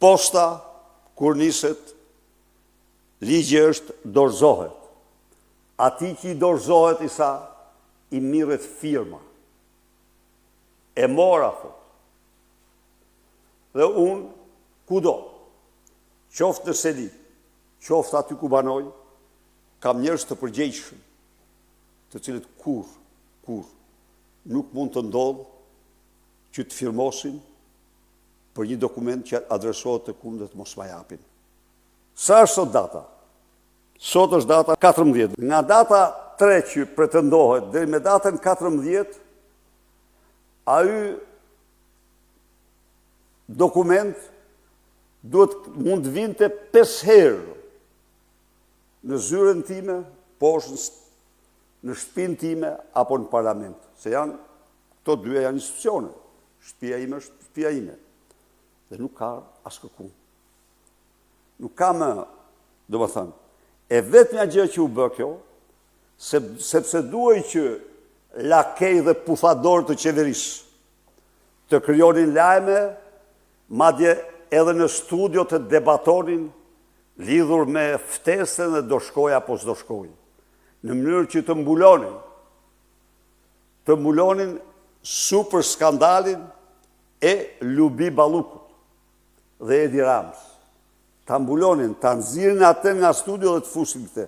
posta, kur niset, ligji është dorëzohet. Ati që i dorëzohet isa, i mirret firma. E mora, thot. Dhe unë, kudo, qoftë në sedi, qoftë aty ku banoj, kam njerëz të përgjegjshëm, të cilët kur, nuk mund të ndodhë që të firmosin për një dokument që adresohet të kumë dhe të mos ma japin. Sa është sot data? Sot është data 14. Nga data 3 që pretendohet dhe me datën 14, ai dokument mund vinte 5 herë në zyrën time, poshtë në shtëpinë time apo në parlament. Se janë, këto dyja janë institucione. Shtëpia ime është shtëpia ime. Dhe nuk ka askëku. Nuk ka më, do më thënë, e vetmja gjë që u bë kjo, sepse duhej që lakej dhe pufador të qeverisë të krijonin lajme, madje edhe në studio të debatonin lidhur me ftesën dhe do shkoj apo s'do shkoj. Në mënyrë që të mbulonin super skandalin e Lubi Ballukut dhe Edi Ramës. Ta mbulonin, ta nxirrin atë nga studio dhe të fusin këte.